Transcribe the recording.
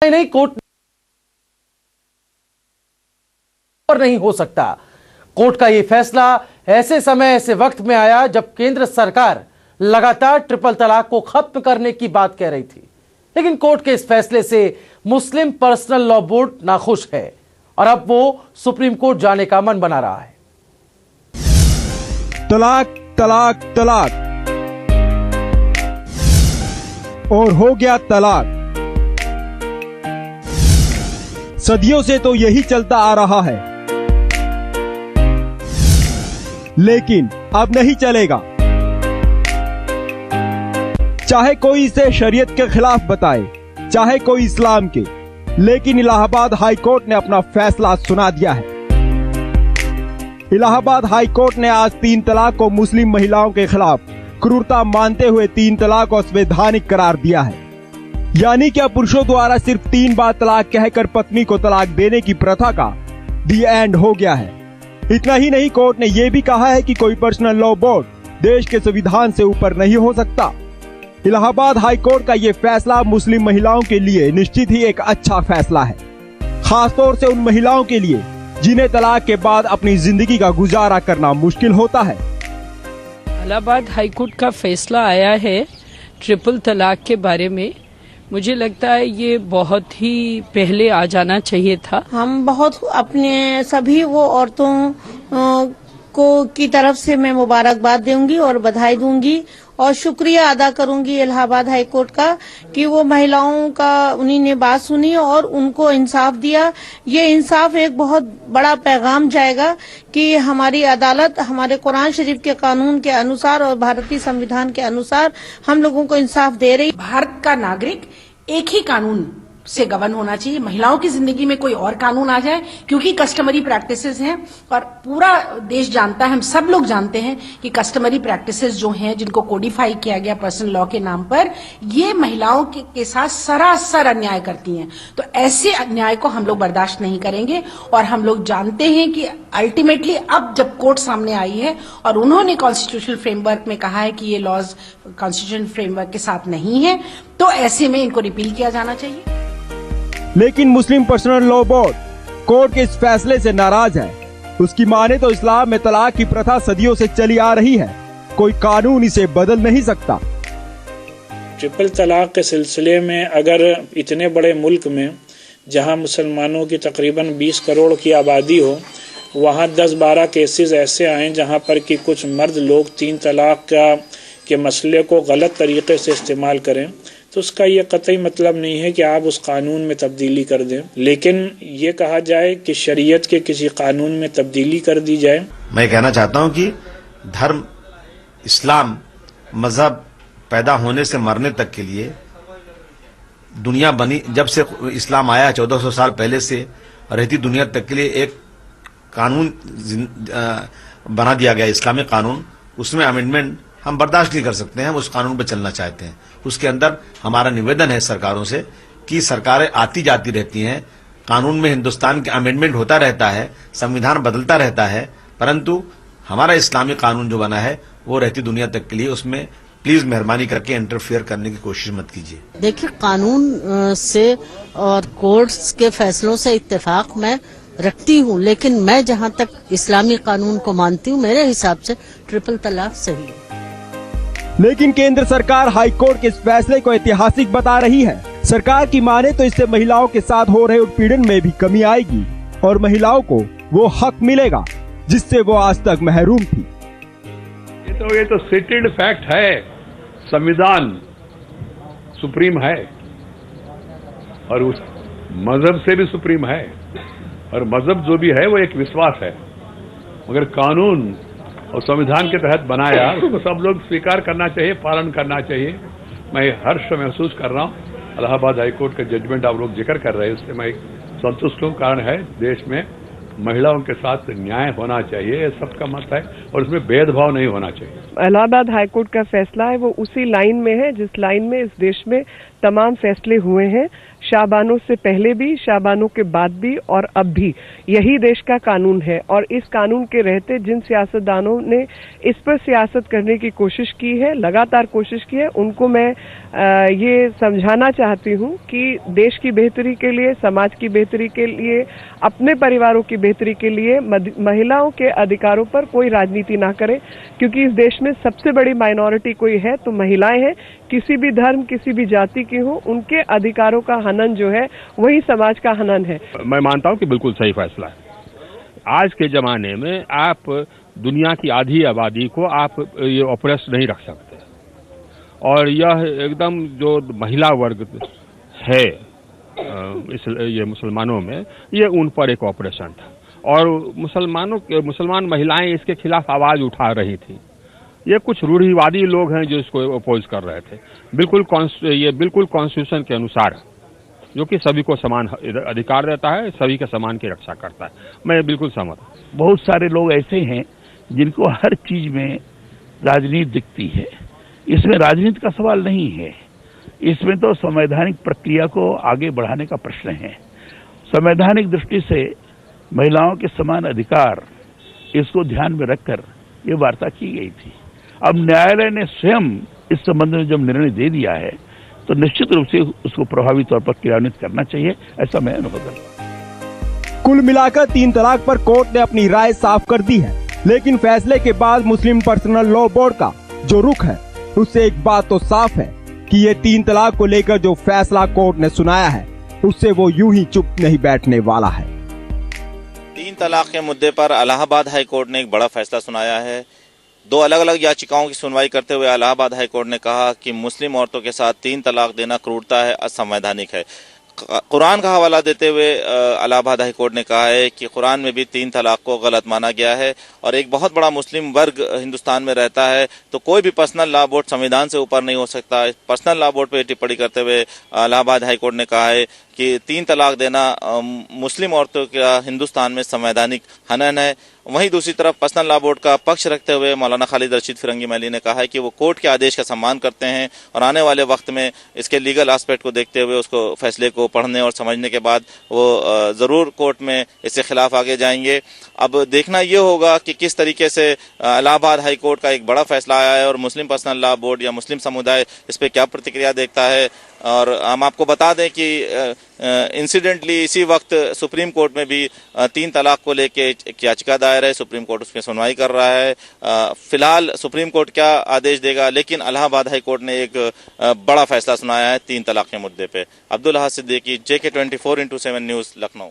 नहीं, कोर्ट पर नहीं हो सकता। कोर्ट का यह फैसला ऐसे समय ऐसे वक्त में आया जब केंद्र सरकार लगातार ट्रिपल तलाक को खत्म करने की बात कह रही थी, लेकिन कोर्ट के इस फैसले से मुस्लिम पर्सनल लॉ बोर्ड नाखुश है और अब वो सुप्रीम कोर्ट जाने का मन बना रहा है। तलाक तलाक तलाक और हो गया तलाक। सदियों से तो यही चलता आ रहा है, लेकिन अब नहीं चलेगा। चाहे कोई इसे शरीयत के खिलाफ बताए, चाहे कोई इस्लाम के, लेकिन इलाहाबाद हाई कोर्ट ने अपना फैसला सुना दिया है। इलाहाबाद हाई कोर्ट ने आज 3 तलाक को मुस्लिम महिलाओं के खिलाफ क्रूरता मानते हुए 3 तलाक को असंवैधानिक करार दिया है। यानी कि अब पुरुषों द्वारा सिर्फ 3 बार तलाक कहकर पत्नी को तलाक देने की प्रथा का दी एंड हो गया है। इतना ही नहीं, कोर्ट ने यह भी कहा है कि कोई पर्सनल लॉ बोर्ड देश के संविधान से ऊपर नहीं हो सकता। इलाहाबाद हाई कोर्ट का ये फैसला मुस्लिम महिलाओं के लिए निश्चित ही एक अच्छा फैसला है, खासतौर से उन महिलाओं के लिए जिन्हें तलाक के बाद अपनी जिंदगी का गुजारा करना मुश्किल होता है। इलाहाबाद हाई कोर्ट का फैसला आया है ट्रिपल तलाक के बारे में, मुझे लगता है ये बहुत ही पहले आ जाना चाहिए था। हम बहुत अपने सभी वो औरतों को की तरफ से मैं मुबारकबाद दूंगी और बधाई दूंगी और शुक्रिया अदा करूंगी इलाहाबाद हाई कोर्ट का कि वो महिलाओं का उन्हीं ने बात सुनी और उनको इंसाफ दिया। ये इंसाफ एक बहुत बड़ा पैगाम जाएगा कि हमारी अदालत हमारे कुरान शरीफ के कानून के अनुसार और भारतीय संविधान के अनुसार हम लोगों को इंसाफ दे रही। भारत का नागरिक एक ही कानून से गवर्न होना चाहिए, महिलाओं की जिंदगी में कोई और कानून आ जाए क्योंकि कस्टमरी प्रैक्टिसेस हैं और पूरा देश जानता है, हम सब लोग जानते हैं कि कस्टमरी प्रैक्टिसेस जो हैं जिनको कोडिफाई किया गया पर्सनल लॉ के नाम पर, ये महिलाओं के साथ सरासर अन्याय करती हैं। तो ऐसे अन्याय को हम लोग बर्दाश्त नहीं करेंगे और हम लोग जानते हैं कि अल्टीमेटली अब जब कोर्ट सामने आई है और उन्होंने कॉन्स्टिट्यूशनल फ्रेमवर्क में कहा है कि ये लॉज कॉन्स्टिट्यूशनल फ्रेमवर्क के साथ नहीं है, तो ऐसे में इनको रिपील किया जाना चाहिए। लेकिन मुस्लिम पर्सनल लॉ बोर्ड कोर्ट के इस फैसले से नाराज है। उसकी माने तो इस्लाम में तलाक की प्रथा सदियों से चली आ रही है, कोई कानून इसे बदल नहीं सकता। ट्रिपल तलाक के सिलसिले में अगर इतने बड़े मुल्क में जहां मुसलमानों की तकरीबन 20 करोड़ की आबादी हो, वहां 10-12 केसेस ऐसे आए जहां पर कि कुछ मर्द लोग 3 तलाक के मसले को गलत तरीके से इस्तेमाल करें, तो उसका ये कतई मतलब नहीं है कि आप उस कानून में तब्दीली कर दें। लेकिन ये कहा जाए कि शरीयत के किसी कानून में तब्दीली कर दी जाए। मैं कहना चाहता हूं कि धर्म इस्लाम मजहब पैदा होने से मरने तक के लिए दुनिया बनी, जब से इस्लाम आया 1400 साल पहले से रहती दुनिया तक के लिए एक कानून बना दिया गया, इस्लामी कानून। उसमें अमेंडमेंट हम बर्दाश्त नहीं कर सकते हैं, हम उस कानून पर चलना चाहते हैं। उसके अंदर हमारा निवेदन है सरकारों से कि सरकारें आती जाती रहती हैं, कानून में हिंदुस्तान के अमेंडमेंट होता रहता है, संविधान बदलता रहता है, परंतु हमारा इस्लामी कानून जो बना है वो रहती दुनिया तक के लिए, उसमें प्लीज मेहरबानी करके इंटरफेयर करने की कोशिश मत कीजिए। देखिए, कानून से और कोर्ट्स के फैसलों से इत्तेफाक मैं रखती हूँ, लेकिन मैं जहाँ तक इस्लामी कानून को मानती हूँ, मेरे हिसाब से ट्रिपल तलाक सही है। लेकिन केंद्र सरकार हाई कोर्ट के इस फैसले को ऐतिहासिक बता रही है। सरकार की माने तो इससे महिलाओं के साथ हो रहे उत्पीड़न में भी कमी आएगी और महिलाओं को वो हक मिलेगा जिससे वो आज तक महरूम थी। ये तो सेटेड फैक्ट है, संविधान सुप्रीम है और उस मजहब से भी सुप्रीम है, और मजहब जो भी है वो एक विश्वास है, मगर कानून और संविधान के तहत बनाया, उसको सब लोग स्वीकार करना चाहिए, पालन करना चाहिए। मैं हर्ष महसूस कर रहा हूँ इलाहाबाद हाईकोर्ट का जजमेंट आप लोग जिक्र कर रहे हैं, उससे मैं संतुष्ट हूँ। कारण है देश में महिलाओं के साथ न्याय होना चाहिए, सबका मत है, और उसमें भेदभाव नहीं होना चाहिए। इलाहाबाद हाईकोर्ट का फैसला है वो उसी लाइन में है जिस लाइन में इस देश में तमाम फैसले हुए हैं। शाहबानों से पहले भी, शाहबानों के बाद भी और अब भी यही देश का कानून है। और इस कानून के रहते जिन सियासतदानों ने इस पर सियासत करने की कोशिश की है, लगातार कोशिश की है, उनको मैं ये समझाना चाहती हूँ कि देश की बेहतरी के लिए, समाज की बेहतरी के लिए, अपने परिवारों की बेहतरी के लिए महिलाओं के अधिकारों पर कोई राजनीति ना करें, क्योंकि इस देश में सबसे बड़ी माइनॉरिटी कोई है तो महिलाएं हैं। किसी भी धर्म, किसी भी जाति की हो, उनके अधिकारों का हनन जो है वही समाज का हनन है। मैं मानता हूं कि बिल्कुल सही फैसला है। आज के जमाने में आप दुनिया की आधी आबादी को आप ये ऑप्रेस नहीं रख सकते, और यह एकदम जो महिला वर्ग है ये मुसलमानों में, ये उन पर एक ऑपरेशन था, और मुसलमान महिलाएं इसके खिलाफ आवाज उठा रही थी। ये कुछ रूढ़िवादी लोग हैं जो इसको अपोज कर रहे थे। बिल्कुल कॉन्स्टिट्यूशन के अनुसार, जो कि सभी को समान अधिकार देता है, सभी के समान की रक्षा करता है। मैं बिल्कुल सहमत हूं। बहुत सारे लोग ऐसे हैं जिनको हर चीज में राजनीति दिखती है। इसमें राजनीति का सवाल नहीं है, इसमें तो संवैधानिक प्रक्रिया को आगे बढ़ाने का प्रश्न है। संवैधानिक दृष्टि से महिलाओं के समान अधिकार, इसको ध्यान में रखकर ये वार्ता की गई थी। अब न्यायालय ने स्वयं इस संबंध में जब निर्णय दे दिया है तो निश्चित रूप से उसको प्रभावी तौर पर क्रियान्वित करना चाहिए, ऐसा मैं अनुभव करता हूं। कुल मिलाकर 3 तलाक पर कोर्ट ने अपनी राय साफ कर दी है, लेकिन फैसले के बाद मुस्लिम पर्सनल लॉ बोर्ड का जो रुख है, उससे एक बात तो साफ है कि ये 3 तलाक को लेकर जो फैसला कोर्ट ने सुनाया है, उससे वो यूं ही चुप नहीं बैठने वाला है। 3 तलाक के मुद्दे पर इलाहाबाद हाई कोर्ट ने एक बड़ा फैसला सुनाया है। 2 अलग अलग याचिकाओं की सुनवाई करते हुए इलाहाबाद हाई कोर्ट ने कहा कि मुस्लिम औरतों के साथ 3 तलाक देना क्रूरता है, असंवैधानिक है। कुरान का हवाला देते हुए इलाहाबाद हाई कोर्ट ने कहा है कि कुरान में भी 3 तलाक को गलत माना गया है, और एक बहुत बड़ा मुस्लिम वर्ग हिंदुस्तान में रहता है, तो कोई भी पर्सनल लॉ बोर्ड संविधान से ऊपर नहीं हो सकता। पर्सनल लॉ बोर्ड पर टिप्पणी करते हुए इलाहाबाद हाई कोर्ट ने कहा है कि 3 तलाक देना मुस्लिम औरतों का हिंदुस्तान में संवैधानिक हनन है। वहीं दूसरी तरफ पर्सनल लॉ बोर्ड का पक्ष रखते हुए मौलाना खालिद रशीद फिरंगी मैली ने कहा है कि वो कोर्ट के आदेश का सम्मान करते हैं, और आने वाले वक्त में इसके लीगल एस्पेक्ट को देखते हुए, उसको फैसले को पढ़ने और समझने के बाद वो जरूर कोर्ट में इसके खिलाफ आगे जाएंगे। अब देखना ये होगा कि किस तरीके से इलाहाबाद हाई कोर्ट का एक बड़ा फैसला आया है और मुस्लिम पर्सनल लॉ बोर्ड या मुस्लिम समुदाय इस पर क्या प्रतिक्रिया देखता है। और हम आपको बता दें कि इंसिडेंटली इसी वक्त सुप्रीम कोर्ट में भी 3 तलाक को लेके एक याचिका दायर है। सुप्रीम कोर्ट उसमें सुनवाई कर रहा है। फिलहाल सुप्रीम कोर्ट क्या आदेश देगा, लेकिन इलाहाबाद हाई कोर्ट ने एक बड़ा फैसला सुनाया है 3 तलाक के मुद्दे पे। Abdul Ahad Siddiqui, JK 24x7 news, Lucknow.